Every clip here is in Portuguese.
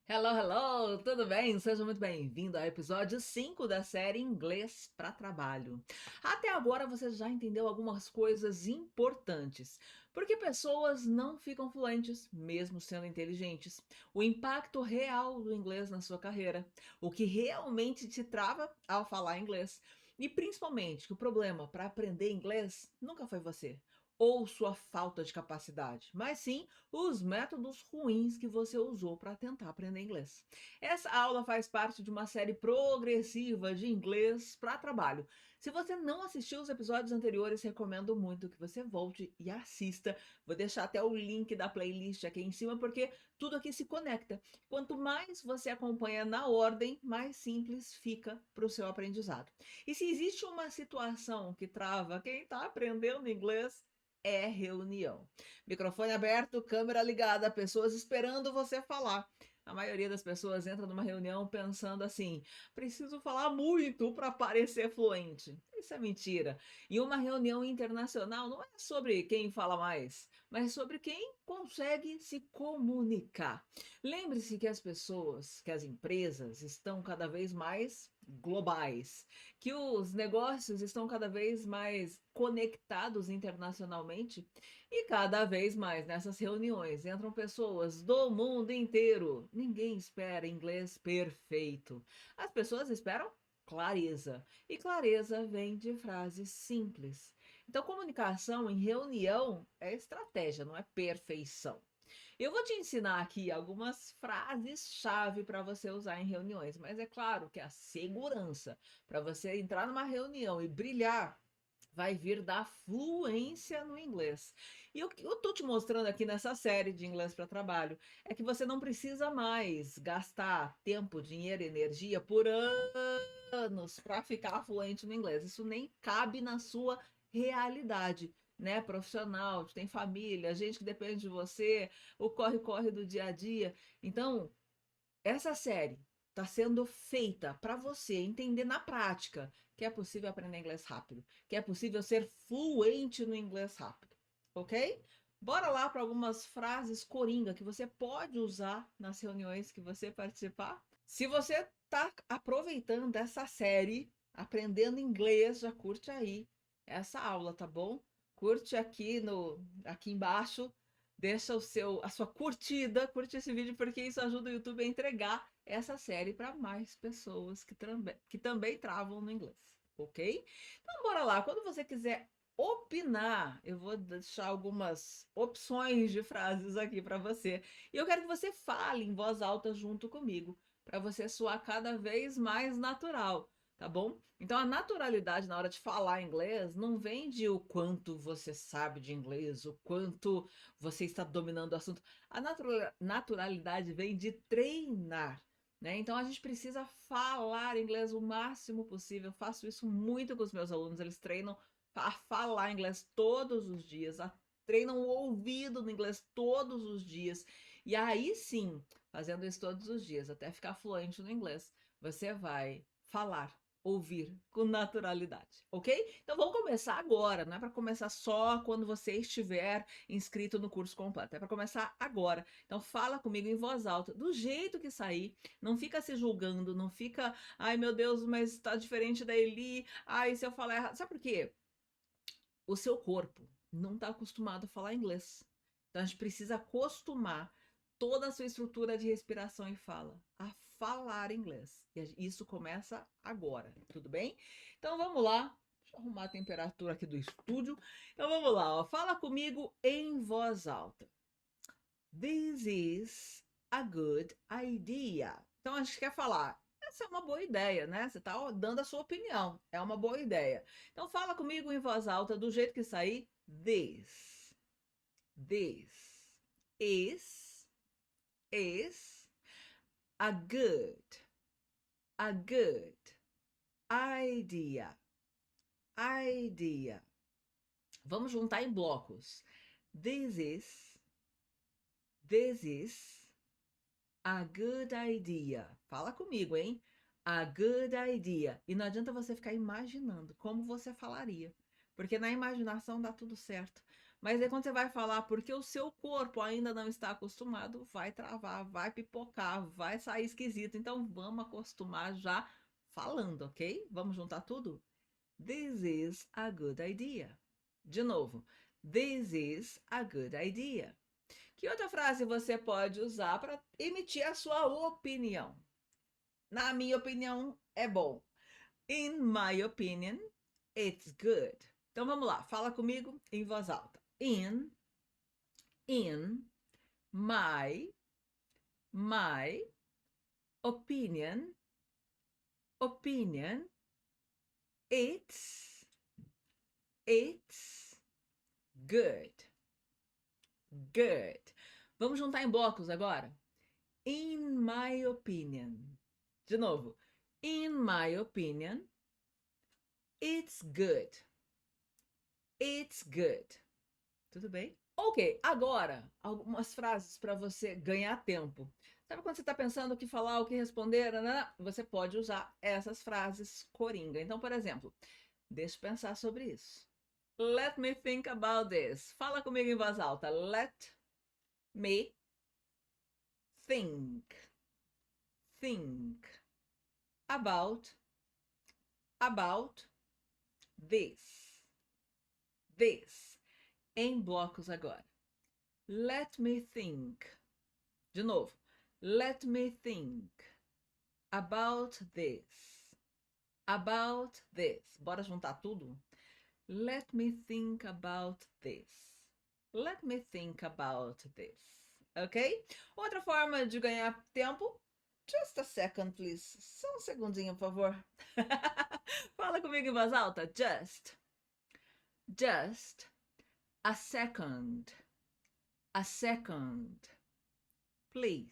Hello, hello, tudo bem? Seja muito bem-vindo ao episódio 5 da série Inglês para Trabalho. Até agora você já entendeu algumas coisas importantes. Porque pessoas não ficam fluentes, mesmo sendo inteligentes. O impacto real do inglês na sua carreira. O que realmente te trava ao falar inglês. E principalmente que o problema para aprender inglês nunca foi você ou sua falta de capacidade, mas sim os métodos ruins que você usou para tentar aprender inglês. Essa aula faz parte de uma série progressiva de inglês para trabalho. Se você não assistiu os episódios anteriores, recomendo muito que você volte e assista. Vou deixar até o link da playlist aqui em cima, porque tudo aqui se conecta. Quanto mais você acompanha na ordem, mais simples fica para o seu aprendizado. E se existe uma situação que trava quem está aprendendo inglês, é reunião. Microfone aberto, câmera ligada, pessoas esperando você falar. A maioria das pessoas entra numa reunião pensando assim: preciso falar muito para parecer fluente. Isso é mentira. E uma reunião internacional não é sobre quem fala mais, mas sobre quem consegue se comunicar. Lembre-se que as pessoas, que as empresas estão cada vez mais globais, que os negócios estão cada vez mais conectados internacionalmente e cada vez mais nessas reuniões entram pessoas do mundo inteiro. Ninguém espera inglês perfeito. As pessoas esperam clareza. E clareza vem de frases simples. Então, comunicação em reunião é estratégia, não é perfeição. Eu vou te ensinar aqui algumas frases-chave para você usar em reuniões, mas é claro que a segurança para você entrar numa reunião e brilhar vai vir da fluência no inglês. E o que eu tô te mostrando aqui nessa série de inglês para trabalho é que você não precisa mais gastar tempo, dinheiro e energia por anos para ficar fluente no inglês. Isso nem cabe na sua realidade, né? Profissional, tu tem família, gente que depende de você, o corre-corre do dia a dia. Então, essa série está sendo feita para você entender na prática que é possível aprender inglês rápido, que é possível ser fluente no inglês rápido, ok? Bora lá para algumas frases coringa que você pode usar nas reuniões que você participar. Se você está aproveitando essa série, aprendendo inglês, já curte aí essa aula, tá bom? Curte aqui embaixo, deixa a sua curtida, curte esse vídeo porque isso ajuda o YouTube a entregar essa série para mais pessoas que também travam no inglês, ok? Então bora lá, quando você quiser opinar, eu vou deixar algumas opções de frases aqui para você. E eu quero que você fale em voz alta junto comigo, para você soar cada vez mais natural. Tá bom? Então a naturalidade na hora de falar inglês não vem de o quanto você sabe de inglês, o quanto você está dominando o assunto. A naturalidade vem de treinar, né? Então a gente precisa falar inglês o máximo possível. Eu faço isso muito com os meus alunos. Eles treinam a falar inglês todos os dias, treinam o ouvido no inglês todos os dias. E aí sim, fazendo isso todos os dias, até ficar fluente no inglês, você vai falar, ouvir com naturalidade, ok? Então vamos começar agora, não é para começar só quando você estiver inscrito no curso completo, é para começar agora. Então fala comigo em voz alta, do jeito que sair, não fica se julgando, não fica, ai meu Deus, mas está diferente da Eli, ai se eu falar errado. Sabe por quê? O seu corpo não está acostumado a falar inglês. Então a gente precisa acostumar toda a sua estrutura de respiração e fala a falar inglês. E isso começa agora, tudo bem? Então vamos lá. Deixa eu arrumar a temperatura aqui do estúdio. Então vamos lá, ó. Fala comigo em voz alta. This is a good idea. Então a gente quer falar. Essa é uma boa ideia, né? Você está dando a sua opinião. É uma boa ideia. Então fala comigo em voz alta, do jeito que sair. This is a good idea. Idea. Vamos juntar em blocos. This is, this is a good idea. Fala comigo, hein? A good idea. E não adianta você ficar imaginando como você falaria, porque na imaginação dá tudo certo. Mas aí quando você vai falar porque o seu corpo ainda não está acostumado, vai travar, vai pipocar, vai sair esquisito. Então vamos acostumar já falando, ok? Vamos juntar tudo? This is a good idea. De novo, this is a good idea. Que outra frase você pode usar para emitir a sua opinião? Na minha opinião, é bom. In my opinion, it's good. Então vamos lá, fala comigo em voz alta. In my opinion, it's good. Good. Vamos juntar em blocos agora? In my opinion. De novo. In my opinion, it's good. It's good. Tudo bem? Ok, agora algumas frases para você ganhar tempo. Sabe quando você está pensando o que falar, o que responder? Né? Você pode usar essas frases coringa. Então, por exemplo, deixa eu pensar sobre isso. Let me think about this. Fala comigo em voz alta. Let me think about this em blocos agora. Let me think. De novo. Let me think about this. Bora juntar tudo? Let me think about this. Let me think about this. Ok? Outra forma de ganhar tempo. Just a second, please. Só um segundinho, por favor. Fala comigo em voz alta. Just a second. A second. Please.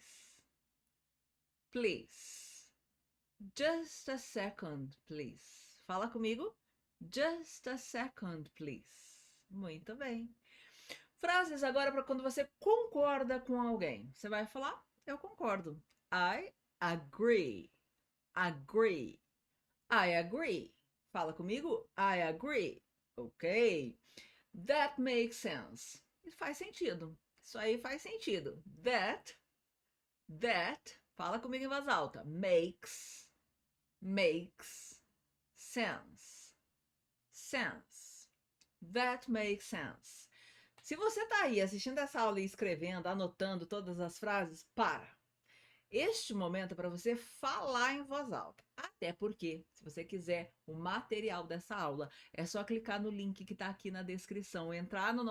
Just a second, please. Fala comigo. Just a second, please. Muito bem. Frases agora para quando você concorda com alguém. Você vai falar, eu concordo. I agree. I agree. Fala comigo. I agree. Ok. That makes sense. Faz sentido. Isso aí faz sentido. That. Fala comigo em voz alta. Makes sense. That makes sense. Se você está aí assistindo essa aula e escrevendo, anotando todas as frases, para. Este momento é para você falar em voz alta. Até porque, se você quiser o material dessa aula, é só clicar no link que está aqui na descrição, entrar na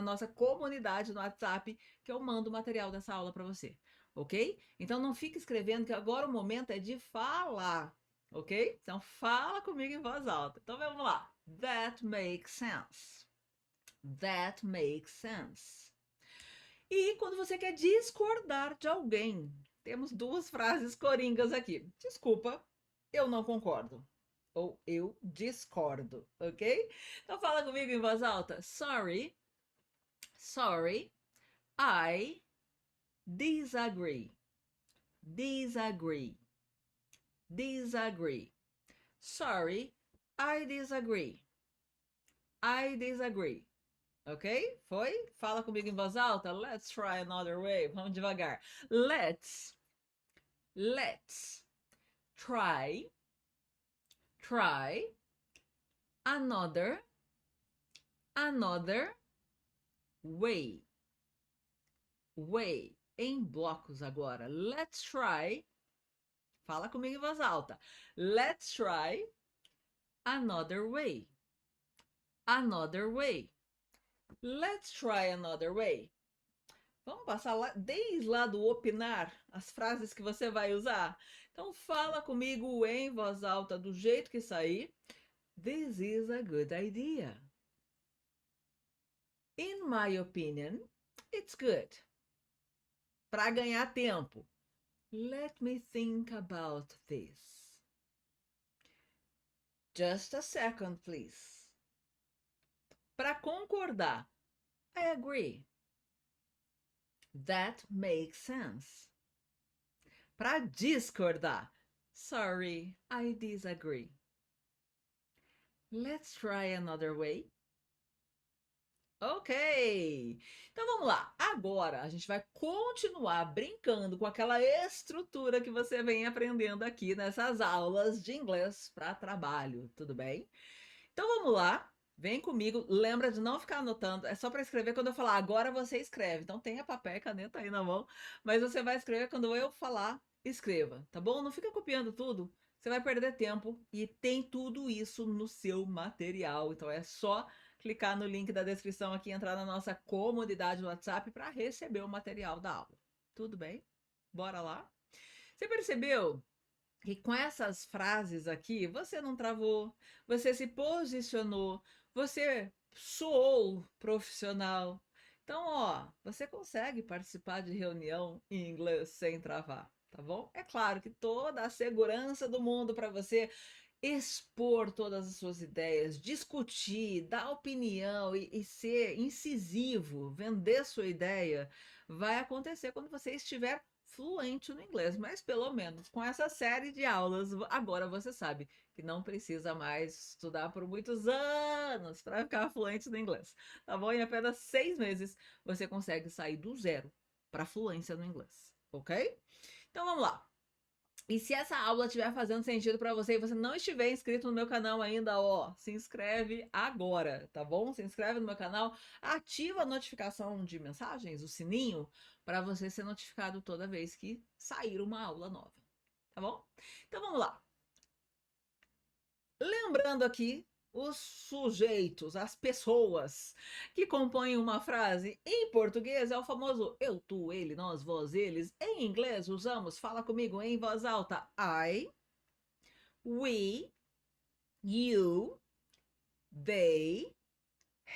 nossa comunidade no WhatsApp, que eu mando o material dessa aula para você. Ok? Então não fique escrevendo, que agora o momento é de falar. Ok? Então fala comigo em voz alta. Então vamos lá. That makes sense. That makes sense. E quando você quer discordar de alguém, temos duas frases coringas aqui. Desculpa, eu não concordo. Ou eu discordo, ok? Então fala comigo em voz alta. Sorry, I disagree. Sorry, I disagree. Ok? Foi? Fala comigo em voz alta. Let's try another way. Vamos devagar. Let's try another way. Em blocos agora. Let's try. Fala comigo em voz alta. Let's try another way. Let's try another way. Vamos passar lá, desde lá do opinar, as frases que você vai usar. Então fala comigo em voz alta do jeito que sair. This is a good idea. In my opinion, it's good. Para ganhar tempo. Let me think about this. Just a second, please. Para concordar. I agree. That makes sense. Para discordar. Sorry, I disagree. Let's try another way. Ok! Então vamos lá. Agora a gente vai continuar brincando com aquela estrutura que você vem aprendendo aqui nessas aulas de inglês para trabalho, tudo bem? Então vamos lá, vem comigo. Lembra de não ficar anotando, é só para escrever quando eu falar. Agora você escreve. Então tenha papel e caneta aí na mão, mas você vai escrever quando eu falar, escreva, tá bom? Não fica copiando tudo, você vai perder tempo e tem tudo isso no seu material. Então é só clicar no link da descrição aqui, entrar na nossa comunidade do WhatsApp para receber o material da aula. Tudo bem? Bora lá? Você percebeu que com essas frases aqui, você não travou, você se posicionou, você soou profissional. Então, ó, você consegue participar de reunião em inglês sem travar, tá bom? É claro que toda a segurança do mundo para você expor todas as suas ideias, discutir, dar opinião e ser incisivo, vender sua ideia, vai acontecer quando você estiver fluente no inglês. Mas pelo menos com essa série de aulas, agora você sabe que não precisa mais estudar por muitos anos para ficar fluente no inglês, tá bom? Em apenas 6 meses você consegue sair do zero para fluência no inglês, ok? Então vamos lá. E se essa aula estiver fazendo sentido para você e você não estiver inscrito no meu canal ainda, ó, se inscreve agora, tá bom? Se inscreve no meu canal, ativa a notificação de mensagens, o sininho, para você ser notificado toda vez que sair uma aula nova, tá bom? Então vamos lá. Lembrando aqui os sujeitos, as pessoas que compõem uma frase em português é o famoso eu, tu, ele, nós, vós, eles. Em inglês usamos, fala comigo em voz alta, I, we, you, they,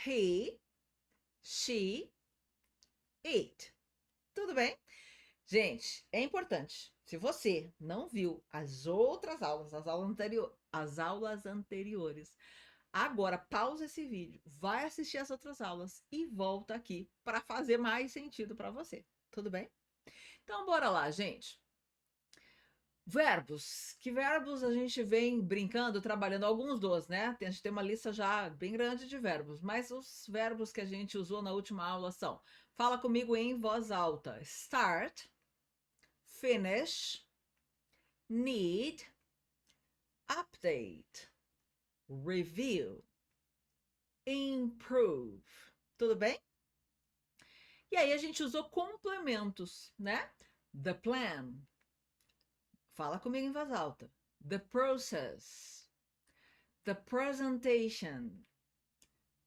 he, she, it. Tudo bem? Gente, é importante. Se você não viu as outras aulas, as aulas anteriores, agora pausa esse vídeo, vai assistir as outras aulas e volta aqui para fazer mais sentido para você. Tudo bem? Então bora lá, gente. Verbos. Que verbos a gente vem brincando, trabalhando? Alguns dos, né? A gente tem uma lista já bem grande de verbos, mas os verbos que a gente usou na última aula são: fala comigo em voz alta. Start, finish, need, update, review, improve. Tudo bem? E aí a gente usou complementos, né? The plan. Fala comigo em voz alta. The process. The presentation,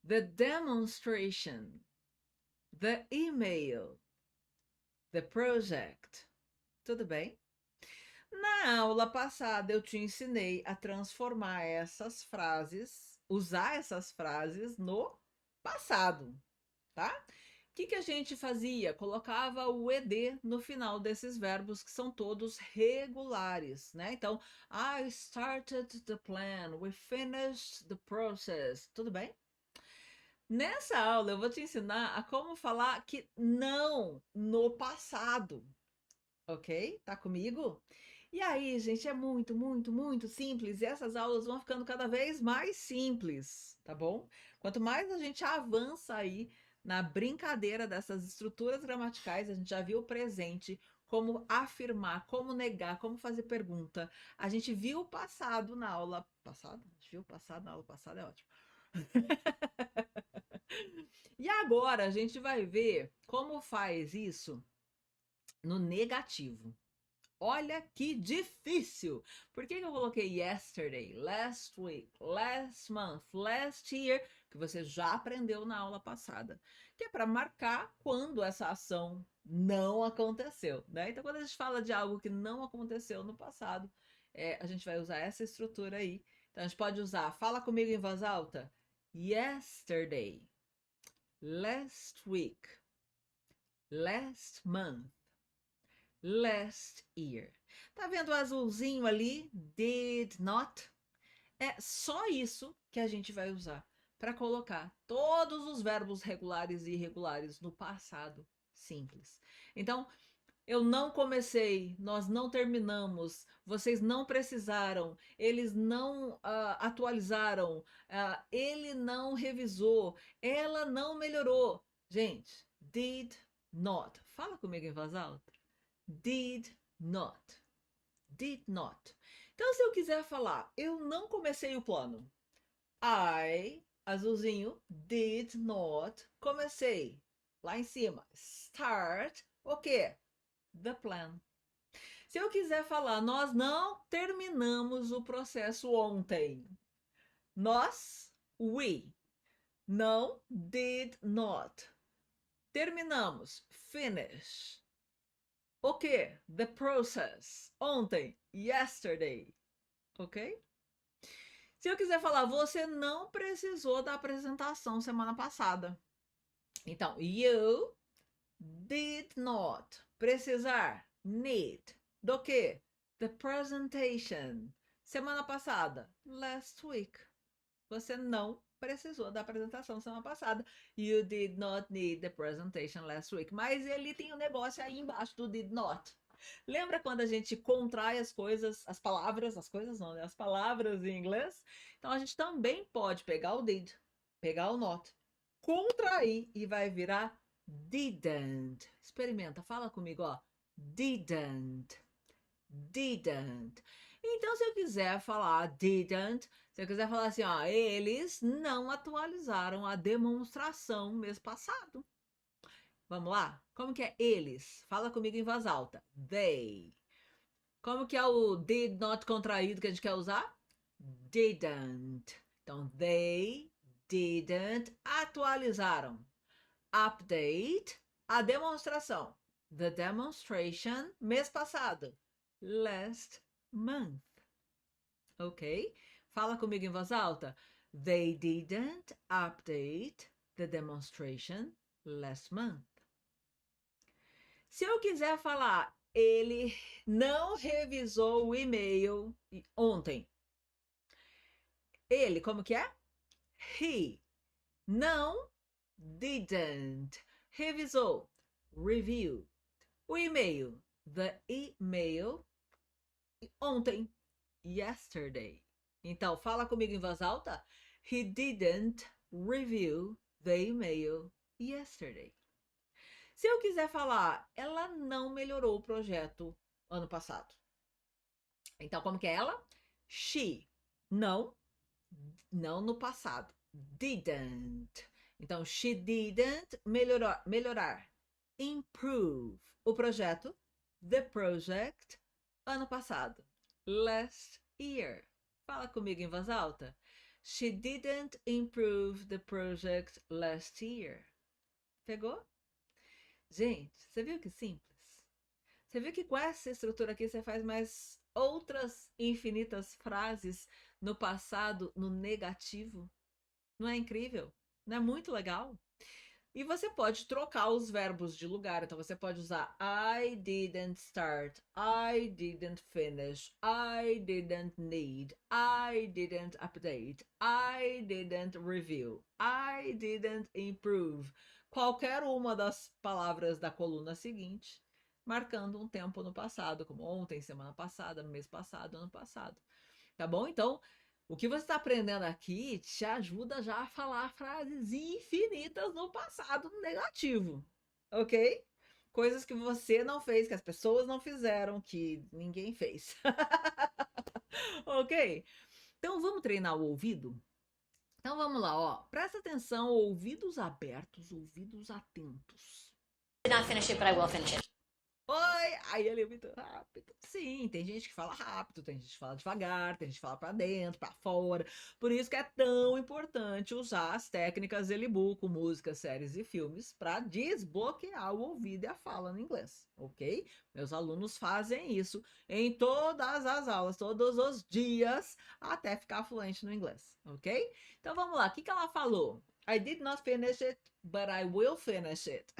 the demonstration, the email, the project. Tudo bem? Na aula passada eu te ensinei a transformar essas frases, usar essas frases no passado, tá? O que a gente fazia? Colocava o ed no final desses verbos que são todos regulares, né? Então, I started the plan, we finished the process. Tudo bem? Nessa aula eu vou te ensinar a como falar que não no passado, ok? Tá comigo? E aí, gente, é muito, muito, muito simples e essas aulas vão ficando cada vez mais simples, tá bom? Quanto mais a gente avança aí na brincadeira dessas estruturas gramaticais, a gente já viu o presente, como afirmar, como negar, como fazer pergunta. A gente viu o passado na aula passada? A gente viu o passado na aula passada, é ótimo. E agora a gente vai ver como faz isso no negativo. Olha que difícil! Por que eu coloquei yesterday, last week, last month, last year, que você já aprendeu na aula passada? Que é para marcar quando essa ação não aconteceu, né? Então, quando a gente fala de algo que não aconteceu no passado, a gente vai usar essa estrutura aí. Então, a gente pode usar, fala comigo em voz alta, yesterday, last week, last month, last year. Tá vendo o azulzinho ali? Did not. É só isso que a gente vai usar para colocar todos os verbos regulares e irregulares no passado simples. Então, Eu não comecei, nós não terminamos, vocês não precisaram, eles não atualizaram, ele não revisou, ela não melhorou. Gente, did not. Fala comigo em voz alta. Did not. Did not. Então, se eu quiser falar, eu não comecei o plano. I, azulzinho, did not. Comecei. Lá em cima. Start. O quê? The plan. Se eu quiser falar, nós não terminamos o processo ontem. Nós, we, não, did not. Terminamos, finish. O quê? The process. Ontem, yesterday. Ok? Se eu quiser falar, você não precisou da apresentação semana passada. Então, you did not precisar, need, do que? The presentation. Semana passada, last week. Você não precisou da apresentação semana passada. You did not need the presentation last week. Mas ele tem um negócio aí embaixo do did not. Lembra quando a gente contrai as coisas, as palavras, as coisas não, né? As palavras em inglês? Então a gente também pode pegar o did, pegar o not, contrair e vai virar didn't. Experimenta, fala comigo, ó. Didn't. Didn't. Então, se eu quiser falar didn't, se eu quiser falar assim, ó, eles não atualizaram a demonstração mês passado. Vamos lá? Como que é eles? Fala comigo em voz alta. They. Como que é o did not contraído que a gente quer usar? Didn't. Então, they didn't atualizaram. Update, a demonstração. The demonstration, mês passado. Last month. Ok? Fala comigo em voz alta. They didn't update the demonstration last month. Se eu quiser falar, ele não revisou o e-mail ontem. Ele, como que é? He. Não, didn't. Revisou. Review. O e-mail. The email. Ontem. Yesterday. Então, fala comigo em voz alta. He didn't review the email yesterday. Se eu quiser falar, ela não melhorou o projeto ano passado. Então, como que é ela? She. Não. Não no passado. Didn't. Então, she didn't melhorar. Improve. O projeto. The project. Ano passado. Last year. Fala comigo em voz alta. She didn't improve the project last year. Pegou? Gente, você viu que simples? Você viu que com essa estrutura aqui você faz mais outras infinitas frases no passado, no negativo? Não é incrível? Não é muito legal? E você pode trocar os verbos de lugar. Então, você pode usar I didn't start, I didn't finish, I didn't need, I didn't update, I didn't review, I didn't improve. Qualquer uma das palavras da coluna seguinte, marcando um tempo no passado, como ontem, semana passada, mês passado, ano passado. Tá bom? Então, o que você está aprendendo aqui te ajuda já a falar frases infinitas no passado negativo, ok? Coisas que você não fez, que as pessoas não fizeram, que ninguém fez. Ok? Então vamos treinar o ouvido? Então vamos lá, ó. Presta atenção, ouvidos abertos, ouvidos atentos. Did not finish it, but I will finish it. Oi, aí ele é muito rápido. Sim, tem gente que fala rápido, tem gente que fala devagar, tem gente que fala para dentro, para fora. Por isso que é tão importante usar as técnicas Elibu com músicas, séries e filmes para desbloquear o ouvido e a fala no inglês, ok? Meus alunos fazem isso em todas as aulas, todos os dias, até ficar fluente no inglês, ok? Então vamos lá, o que ela falou? I did not finish it, but I will finish it.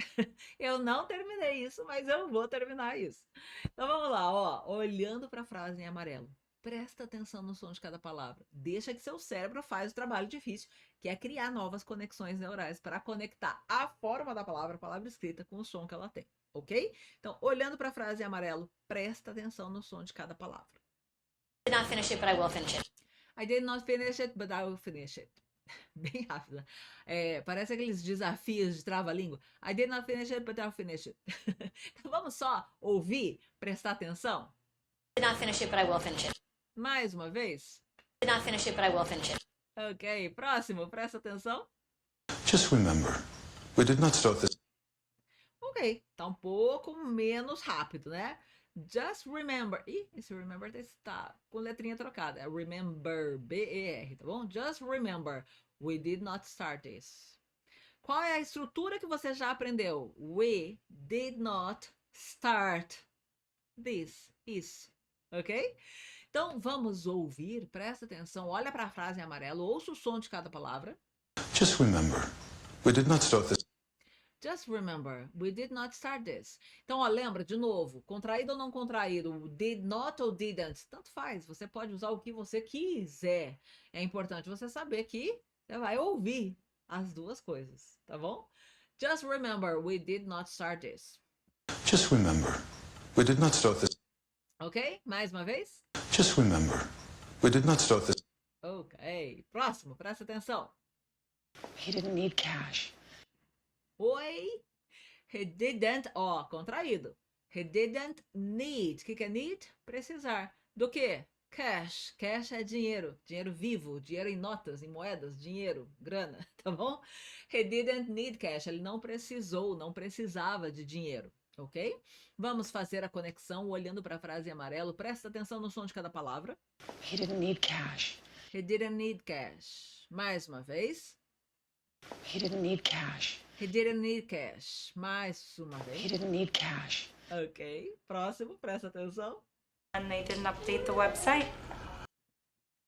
Eu não terminei isso, mas eu vou terminar isso. Então vamos lá, ó, olhando para a frase em amarelo. Presta atenção no som de cada palavra. Deixa que seu cérebro faz o trabalho difícil, que é criar novas conexões neurais para conectar a forma da palavra, a palavra escrita, com o som que ela tem, ok? Então, olhando para a frase em amarelo, presta atenção no som de cada palavra. I did not finish it, but I will finish it. I did not finish it, but I will finish it. Bem rápida. Parece aqueles desafios de trava-língua. I did not finish it, but I'll finish it. Então, vamos só ouvir, prestar atenção? I did not finish it, but I will finish it. Mais uma vez. I did not finish it, but I will finish it. Ok, próximo, presta atenção. Just remember, we did not start this. Ok, tá um pouco menos rápido, né? Just remember. Ih, esse remember tá com letrinha trocada. É remember, B-E-R, tá bom? Just remember, we did not start this. Qual é a estrutura que você já aprendeu? We did not start this. Isso, ok? Então, vamos ouvir, presta atenção, olha para a frase em amarelo, ouça o som de cada palavra. Just remember, we did not start this. Just remember, we did not start this. Então, ó, lembra, de novo, contraído ou não contraído, did not ou didn't, tanto faz, você pode usar o que você quiser. É importante você saber que você vai ouvir as duas coisas, tá bom? Just remember, we did not start this. Just remember, we did not start this. Ok? Mais uma vez? Just remember, we did not start this. Ok. Próximo, presta atenção. He didn't need cash. Oi? He didn't, ó, contraído. He didn't need. O que é need? Precisar. Do que? Cash. Cash é dinheiro. Dinheiro vivo. Dinheiro em notas, em moedas. Dinheiro, grana, tá bom? He didn't need cash. Ele não precisou, não precisava de dinheiro, ok? Vamos fazer a conexão olhando para a frase em amarelo. Presta atenção no som de cada palavra. He didn't need cash. He didn't need cash. Mais uma vez. He didn't need cash. He didn't need cash. Mais uma vez. He didn't need cash. Ok. Próximo, presta atenção. And they didn't update the website.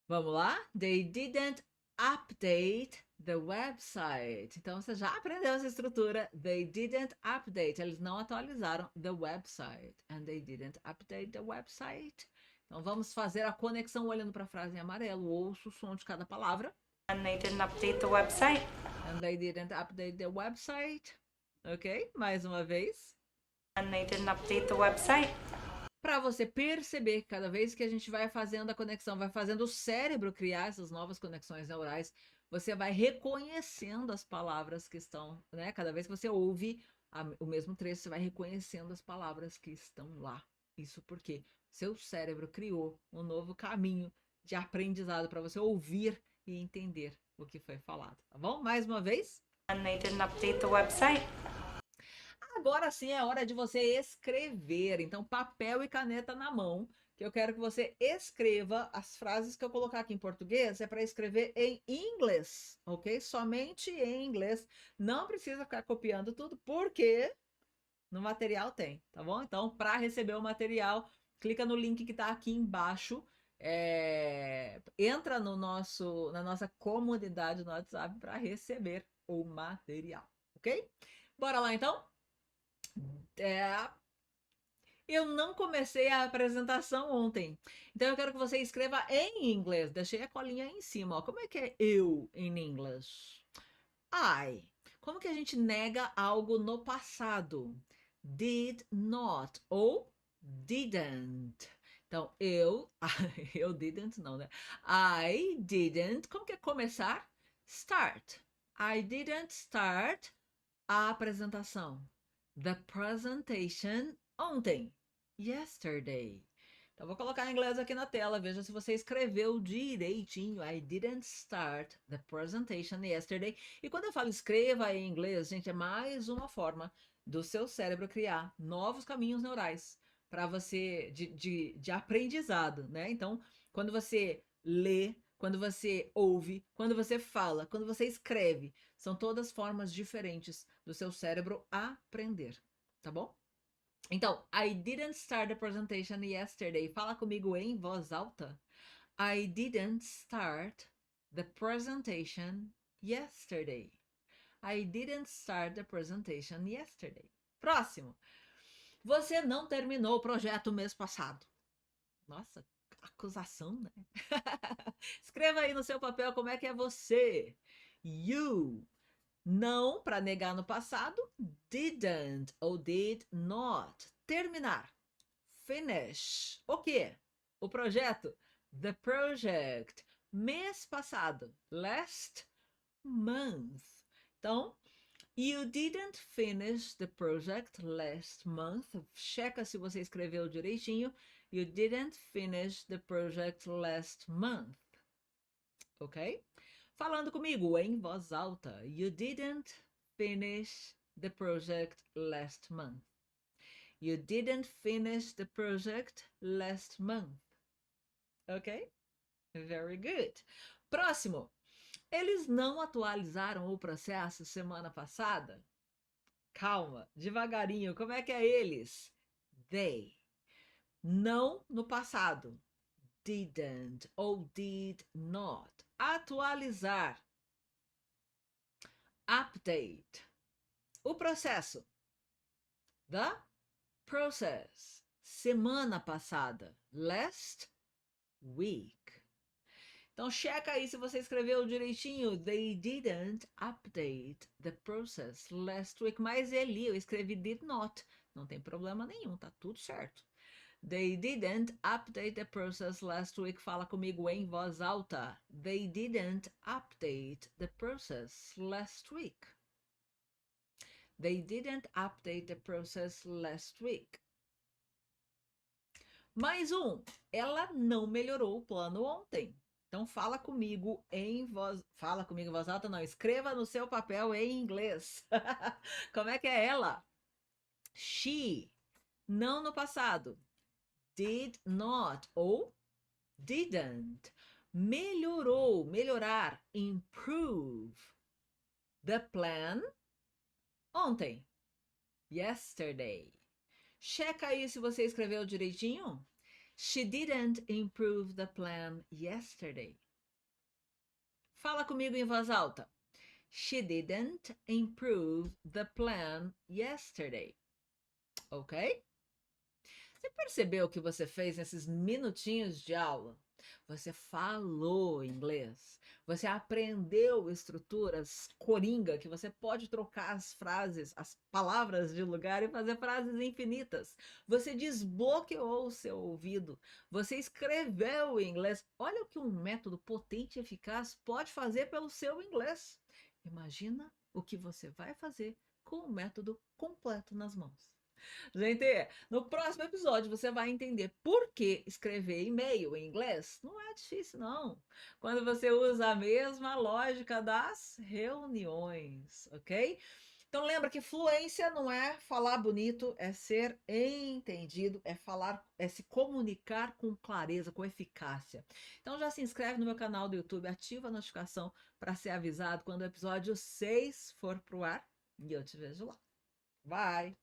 Vamos lá? They didn't update the website. Então, você já aprendeu essa estrutura. They didn't update. Eles não atualizaram the website. And they didn't update the website. Então, vamos fazer a conexão olhando para a frase em amarelo. Ouça o som de cada palavra. And they didn't update the website. And they didn't update the website. Ok? Mais uma vez. And they didn't update the website. Para você perceber que cada vez que a gente vai fazendo a conexão, vai fazendo o cérebro criar essas novas conexões neurais, você vai reconhecendo as palavras que estão, né? Cada vez que você ouve o mesmo trecho, você vai reconhecendo as palavras que estão lá. Isso porque seu cérebro criou um novo caminho de aprendizado para você ouvir e entender o que foi falado, tá bom? Mais uma vez. And they didn't update the website. Agora sim é hora de você escrever. Então, papel e caneta na mão, que eu quero que você escreva as frases que eu colocar aqui em português, é para escrever em inglês, ok? Somente em inglês. Não precisa ficar copiando tudo, porque no material tem, tá bom? Então, para receber o material, clica no link que está aqui embaixo. Entra na nossa comunidade no WhatsApp para receber o material, ok? Bora lá então? Eu não comecei a apresentação ontem, então eu quero que você escreva em inglês. Deixei a colinha aí em cima, ó. Como é que é eu em inglês? I. Como que a gente nega algo no passado? Did not ou didn't. Então, eu didn't não, né? I didn't. Como que é começar? Start. I didn't start a apresentação. The presentation ontem. Yesterday. Então, vou colocar em inglês aqui na tela. Veja se você escreveu direitinho. I didn't start the presentation yesterday. E quando eu falo escreva em inglês, gente, é mais uma forma do seu cérebro criar novos caminhos neurais para você, de aprendizado, né? Então, quando você lê, quando você ouve, quando você fala, quando você escreve, são todas formas diferentes do seu cérebro aprender, tá bom? Então, I didn't start the presentation yesterday. Fala comigo em voz alta. I didn't start the presentation yesterday. I didn't start the presentation yesterday. Próximo. Você não terminou o projeto mês passado. Nossa, acusação, né? Escreva aí no seu papel como é que é você. You. Não, para negar no passado. Didn't ou did not. Terminar. Finish. O quê? O projeto. The project. Mês passado. Last month. Então, you didn't finish the project last month. Checa se você escreveu direitinho. You didn't finish the project last month. Ok? Falando comigo em voz alta. You didn't finish the project last month. You didn't finish the project last month. Ok? Very good. Próximo. Eles não atualizaram o processo semana passada? Calma, devagarinho. Como é que é eles? They. Não no passado. Didn't ou did not. Atualizar. Update. O processo. The process. Semana passada. Last week. Então, checa aí se você escreveu direitinho. They didn't update the process last week. Mas eu escrevi did not. Não tem problema nenhum, tá tudo certo. They didn't update the process last week. Fala comigo em voz alta. They didn't update the process last week. They didn't update the process last week. Mais um. Ela não melhorou o plano ontem. Então fala comigo em voz alta, não. Escreva no seu papel em inglês. Como é que é ela? She. Não no passado. Did not ou didn't. Melhorou, melhorar, improve the plan ontem. Yesterday. Checa aí se você escreveu direitinho. She didn't improve the plan yesterday. Fala comigo em voz alta. She didn't improve the plan yesterday. Ok? Você percebeu o que você fez nesses minutinhos de aula? Você falou inglês. Você aprendeu estruturas coringa, que você pode trocar as frases, as palavras de lugar e fazer frases infinitas. Você desbloqueou o seu ouvido. Você escreveu em inglês. Olha o que um método potente e eficaz pode fazer pelo seu inglês. Imagina o que você vai fazer com o método completo nas mãos. Gente, no próximo episódio você vai entender por que escrever e-mail em inglês não é difícil, não. Quando você usa a mesma lógica das reuniões, ok? Então lembra que fluência não é falar bonito, é ser entendido, é falar, é se comunicar com clareza, com eficácia. Então já se inscreve no meu canal do YouTube, ativa a notificação para ser avisado quando o episódio 6 for pro ar e eu te vejo lá. Bye!